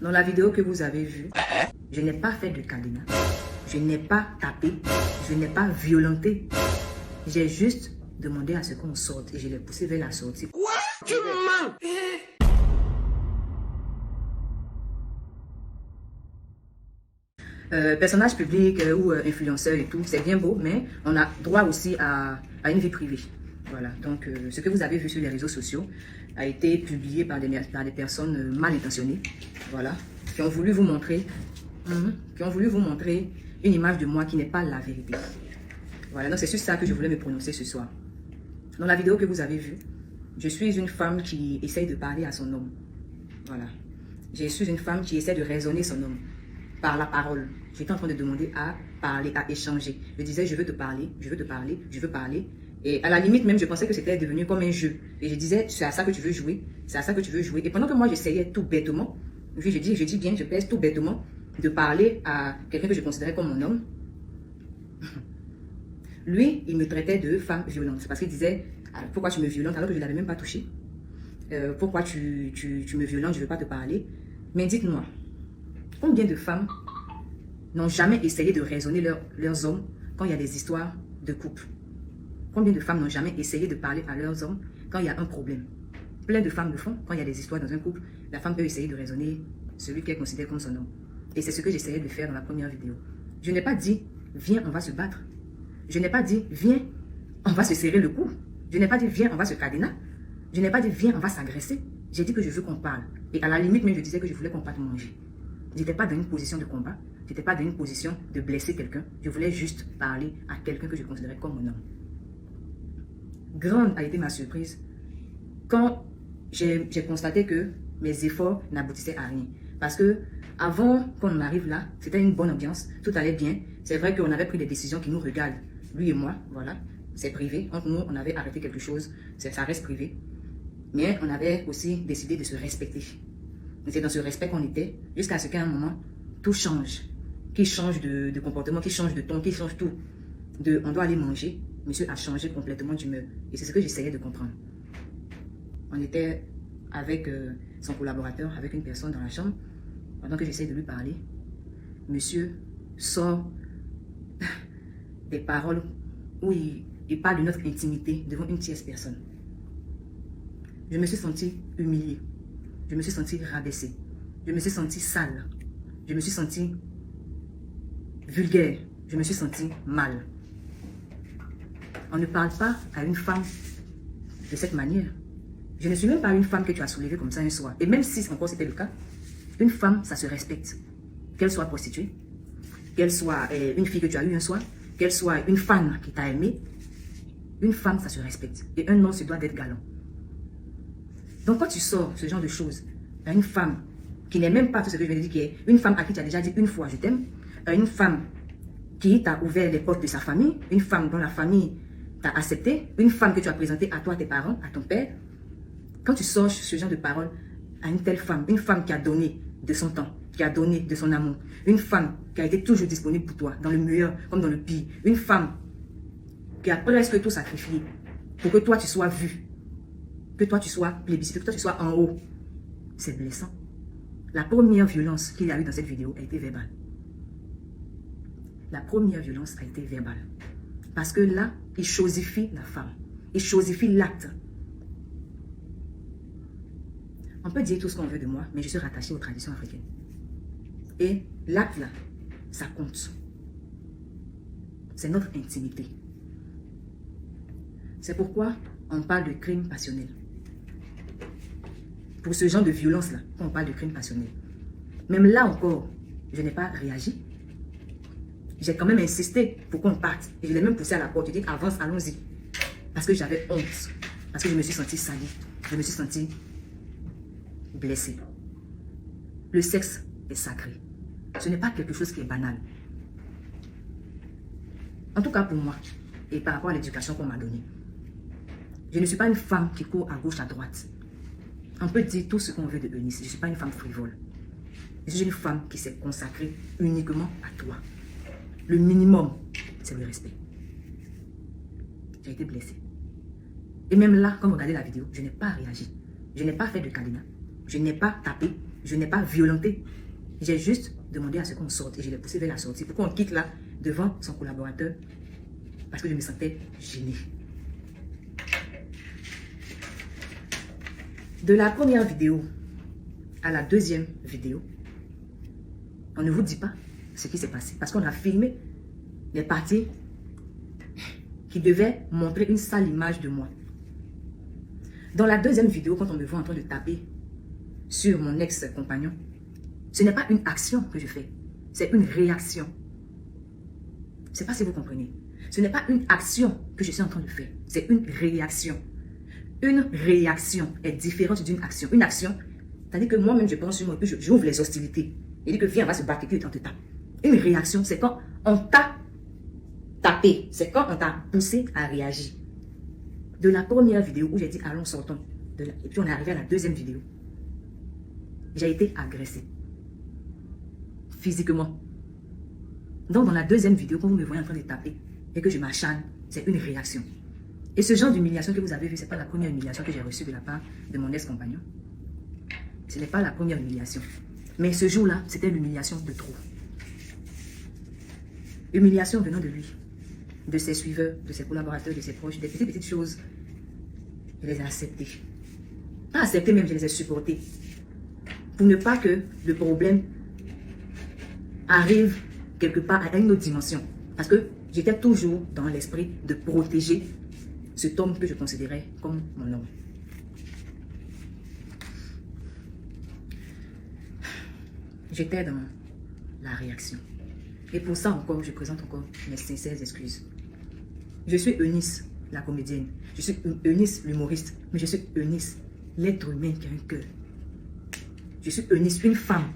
Dans la vidéo que vous avez vue, je n'ai pas fait de cadenas, je n'ai pas tapé, je n'ai pas violenté. J'ai juste demandé à ce qu'on sorte et je l'ai poussé vers la sortie. Quoi? Tu mens? Personnage public ou influenceur et tout, c'est bien beau, mais on a droit aussi à une vie privée. Voilà, donc ce que vous avez vu sur les réseaux sociaux a été publié par des personnes mal intentionnées, voilà, qui ont voulu vous montrer, une image de moi qui n'est pas la vérité. Voilà, donc c'est sur ça que je voulais me prononcer ce soir. Dans la vidéo que vous avez vue, je suis une femme qui essaye de parler à son homme. Voilà, je suis une femme qui essaie de raisonner son homme par la parole. J'étais en train de demander à parler, à échanger. Je disais, je veux te parler, je veux te parler, je veux parler. Et à la limite même, je pensais que c'était devenu comme un jeu. Et je disais, c'est à ça que tu veux jouer, c'est à ça que tu veux jouer. Et pendant que moi, j'essayais tout bêtement, je dis bien, je pèse tout bêtement, de parler à quelqu'un que je considérais comme mon homme. Lui, il me traitait de femme violente. C'est parce qu'il disait, pourquoi tu me violentes alors que je ne l'avais même pas touché? Pourquoi tu me violentes, je ne veux pas te parler? Mais dites-moi, combien de femmes n'ont jamais essayé de raisonner leurs hommes quand il y a des histoires de couple? Combien de femmes n'ont jamais essayé de parler à leurs hommes quand il y a un problème? Plein de femmes le font. Quand il y a des histoires dans un couple, la femme peut essayer de raisonner celui qu'elle considère comme son homme. Et c'est ce que j'essayais de faire dans la première vidéo. Je n'ai pas dit, viens, on va se battre. Je n'ai pas dit, viens, on va se serrer le cou. Je n'ai pas dit, viens, on va se cadenas. Je n'ai pas dit, viens, on va s'agresser. J'ai dit que je veux qu'on parle. Et à la limite, même, je disais que je voulais qu'on parte manger. Je n'étais pas dans une position de combat. Je n'étais pas dans une position de blesser quelqu'un. Je voulais juste parler à quelqu'un que je considérais comme mon homme. Grande a été ma surprise quand j'ai constaté que mes efforts n'aboutissaient à rien. Parce que avant qu'on arrive là, c'était une bonne ambiance, tout allait bien. C'est vrai qu'on avait pris des décisions qui nous regardent, lui et moi, voilà. C'est privé. Entre nous, on avait arrêté quelque chose, ça reste privé. Mais on avait aussi décidé de se respecter. C'est dans ce respect qu'on était, jusqu'à ce qu'à un moment, tout change. Qu'il change de comportement, qu'il change de ton, qu'il change tout. On doit aller manger. Monsieur a changé complètement d'humeur. Et c'est ce que j'essayais de comprendre. On était avec son collaborateur, avec une personne dans la chambre. Pendant que j'essayais de lui parler, monsieur sort des paroles où il parle de notre intimité devant une tierce personne. Je me suis sentie humiliée. Je me suis sentie rabaissée. Je me suis sentie sale. Je me suis sentie vulgaire. Je me suis sentie mal. On ne parle pas à une femme de cette manière. Je ne suis même pas une femme que tu as soulevée comme ça un soir. Et même si encore c'était le cas, une femme, ça se respecte. Qu'elle soit prostituée, qu'elle soit une fille que tu as eue un soir, qu'elle soit une fan qui t'a aimé, une femme, ça se respecte. Et un homme se doit d'être galant. Donc quand tu sors ce genre de choses à une femme qui n'est même pas tout ce que je viens de dire, qui est une femme à qui tu as déjà dit une fois je t'aime, une femme qui t'a ouvert les portes de sa famille, une femme dont la famille t'a accepté, une femme que tu as présentée à toi, à tes parents, à ton père, quand tu sors ce genre de paroles à une telle femme, une femme qui a donné de son temps, qui a donné de son amour, une femme qui a été toujours disponible pour toi, dans le meilleur comme dans le pire, une femme qui a presque tout sacrifié pour que toi tu sois vu, que toi tu sois plébiscité, que toi tu sois en haut, c'est blessant. La première violence qu'il y a eu dans cette vidéo a été verbale. La première violence a été verbale. Parce que là, il chosifie la femme. Il chosifie l'acte. On peut dire tout ce qu'on veut de moi, mais je suis rattachée aux traditions africaines. Et l'acte là, ça compte. C'est notre intimité. C'est pourquoi on parle de crime passionnel. Pour ce genre de violence là, on parle de crime passionnel. Même là encore, je n'ai pas réagi. J'ai quand même insisté pour qu'on parte. Et je l'ai même poussé à la porte. Je dis avance, allons-y. Parce que j'avais honte. Parce que je me suis sentie salie. Je me suis sentie blessée. Le sexe est sacré. Ce n'est pas quelque chose qui est banal. En tout cas pour moi, et par rapport à l'éducation qu'on m'a donnée. Je ne suis pas une femme qui court à gauche, à droite. On peut dire tout ce qu'on veut de Eunice. Je ne suis pas une femme frivole. Je suis une femme qui s'est consacrée uniquement à toi. Le minimum, c'est le respect. J'ai été blessée. Et même là, quand vous regardez la vidéo, je n'ai pas réagi. Je n'ai pas fait de cadenas. Je n'ai pas tapé. Je n'ai pas violenté. J'ai juste demandé à ce qu'on sorte et je l'ai poussé vers la sortie. Pourquoi on quitte là devant son collaborateur? Parce que je me sentais gênée. De la première vidéo à la deuxième vidéo, on ne vous dit pas ce qui s'est passé. Parce qu'on a filmé les parties qui devaient montrer une sale image de moi. Dans la deuxième vidéo, quand on me voit en train de taper sur mon ex-compagnon, ce n'est pas une action que je fais, c'est une réaction. Je ne sais pas si vous comprenez. Ce n'est pas une action que je suis en train de faire, c'est une réaction. Une réaction est différente d'une action. Une action, c'est-à-dire que moi-même je pense sur moi et puis j'ouvre les hostilités. Et dit que viens, on va se battre et on te tape. Une réaction, c'est quand on t'a tapé, c'est quand on t'a poussé à réagir. De la première vidéo où j'ai dit allons sortons, et puis on est arrivé à la deuxième vidéo, j'ai été agressée. Physiquement. Donc dans la deuxième vidéo, quand vous me voyez en train de taper et que je m'acharne, c'est une réaction. Et ce genre d'humiliation que vous avez vu, ce n'est pas la première humiliation que j'ai reçue de la part de mon ex-compagnon. Ce n'est pas la première humiliation. Mais ce jour-là, c'était l'humiliation de trop. Humiliation venant de lui, de ses suiveurs, de ses collaborateurs, de ses proches, des petites choses. Je les ai acceptées. Pas acceptées même, je les ai supportées. Pour ne pas que le problème arrive quelque part à une autre dimension. Parce que j'étais toujours dans l'esprit de protéger cet homme que je considérais comme mon homme. J'étais dans la réaction. Et pour ça encore, je présente encore mes sincères excuses. Je suis Eunice, la comédienne. Je suis Eunice, l'humoriste. Mais je suis Eunice, l'être humain qui a un cœur. Je suis Eunice, une femme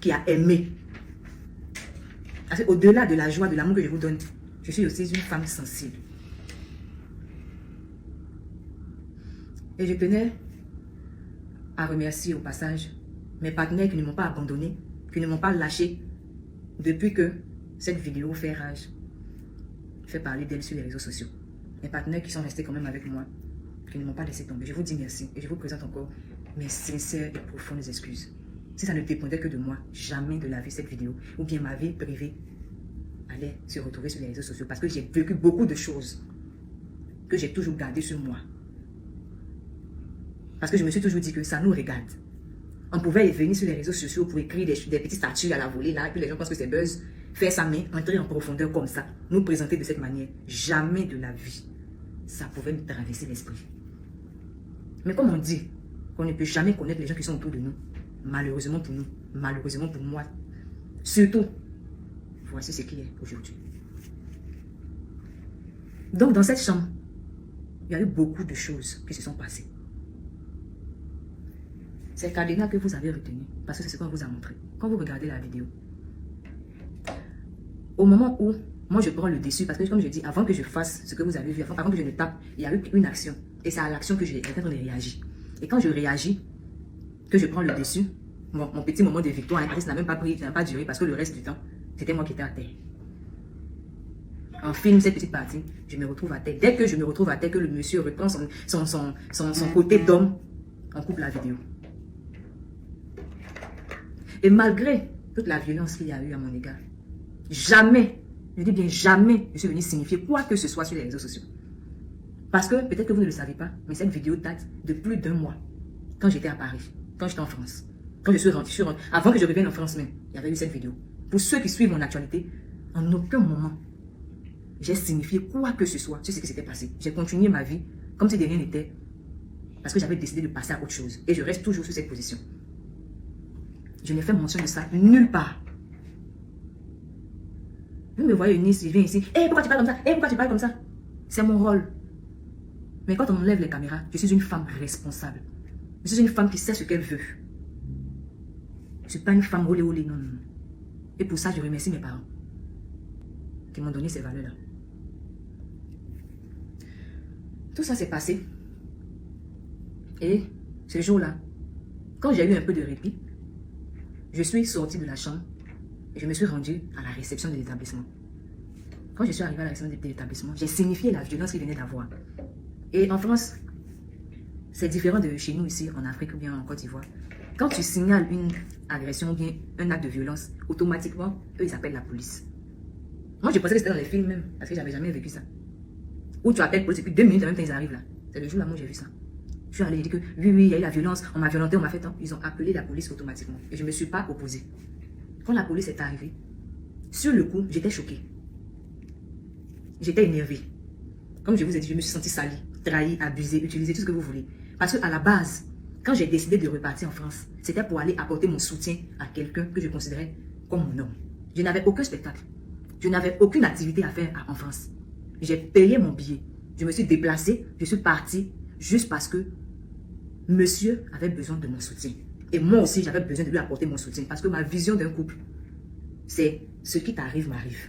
qui a aimé. Au-delà de la joie, de l'amour que je vous donne, je suis aussi une femme sensible. Et je tenais à remercier au passage mes partenaires qui ne m'ont pas abandonné, qui ne m'ont pas lâché depuis que cette vidéo fait rage, fait parler d'elle sur les réseaux sociaux. Mes partenaires qui sont restés quand même avec moi, qui ne m'ont pas laissé tomber. Je vous dis merci et je vous présente encore mes sincères et profondes excuses. Si ça ne dépendait que de moi, jamais de la vie cette vidéo ou bien ma vie privée allait se retrouver sur les réseaux sociaux parce que j'ai vécu beaucoup de choses que j'ai toujours gardées sur moi. Parce que je me suis toujours dit que ça nous regarde. On pouvait venir sur les réseaux sociaux pour écrire des petits statuts à la volée là, et puis les gens pensent que c'est buzz. Faire ça, mais entrer en profondeur comme ça, nous présenter de cette manière, jamais de la vie, ça pouvait nous traverser l'esprit. Mais comme on dit qu'on ne peut jamais connaître les gens qui sont autour de nous, malheureusement pour nous, malheureusement pour moi, surtout, voici ce qui est aujourd'hui. Donc dans cette chambre, il y a eu beaucoup de choses qui se sont passées. C'est le cadenas que vous avez retenu, parce que c'est ce qu'on vous a montré. Quand vous regardez la vidéo, au moment où moi je prends le dessus, parce que comme je dis, avant que je fasse ce que vous avez vu, avant que je ne tape, il y a eu une action. Et c'est à l'action que j'ai été en train de réagir. Et quand je réagis, que je prends le dessus, mon petit moment de victoire, ça n'a même pas pris, ça n'a pas duré, parce que le reste du temps, c'était moi qui étais à terre. On filme cette petite partie, je me retrouve à terre. Dès que je me retrouve à terre, que le monsieur reprend son côté d'homme, on coupe la vidéo. Et malgré toute la violence qu'il y a eu à mon égard, jamais, je dis bien jamais, je suis venu signifier quoi que ce soit sur les réseaux sociaux. Parce que, peut-être que vous ne le savez pas, mais cette vidéo date de plus d'1 mois, quand j'étais à Paris, quand j'étais en France. Quand je suis rentrée, avant que je revienne en France même, il y avait eu cette vidéo. Pour ceux qui suivent mon actualité, en aucun moment, j'ai signifié quoi que ce soit sur ce qui s'était passé. J'ai continué ma vie comme si de rien n'était, parce que j'avais décidé de passer à autre chose. Et je reste toujours sur cette position. Je n'ai fait mention de ça nulle part. Vous me voyez Eunice, je viens ici. Hé, pourquoi tu parles comme ça? Hé, pourquoi tu parles comme ça? C'est mon rôle. Mais quand on enlève les caméras, je suis une femme responsable. Je suis une femme qui sait ce qu'elle veut. Je ne suis pas une femme olé olé, non, non. Et pour ça, je remercie mes parents qui m'ont donné ces valeurs-là. Tout ça s'est passé. Et ce jour-là, quand j'ai eu un peu de répit, je suis sortie de la chambre et je me suis rendue à la réception de l'établissement. Quand je suis arrivée à la réception de l'établissement, j'ai signifié la violence qu'il venait d'avoir. Et en France, c'est différent de chez nous ici, en Afrique ou bien en Côte d'Ivoire. Quand tu signales une agression ou bien un acte de violence, automatiquement, eux, ils appellent la police. Moi, je pensais que c'était dans les films même, parce que j'avais jamais vécu ça. Où tu appelles la police et puis 2 minutes, en même temps, ils arrivent là. C'est le jour là où j'ai vu ça. Je suis allée, j'ai dit que oui, il y a eu la violence, on m'a violenté, on m'a fait tant. Ils ont appelé la police automatiquement. Et je ne me suis pas opposée. Quand la police est arrivée, sur le coup, j'étais choquée. J'étais énervée. Comme je vous ai dit, je me suis sentie salie, trahie, abusée, utilisée, tout ce que vous voulez. Parce qu'à la base, quand j'ai décidé de repartir en France, c'était pour aller apporter mon soutien à quelqu'un que je considérais comme mon homme. Je n'avais aucun spectacle. Je n'avais aucune activité à faire en France. J'ai payé mon billet. Je me suis déplacée, je suis partie juste parce que monsieur avait besoin de mon soutien. Et moi aussi, j'avais besoin de lui apporter mon soutien parce que ma vision d'un couple, c'est ce qui t'arrive m'arrive.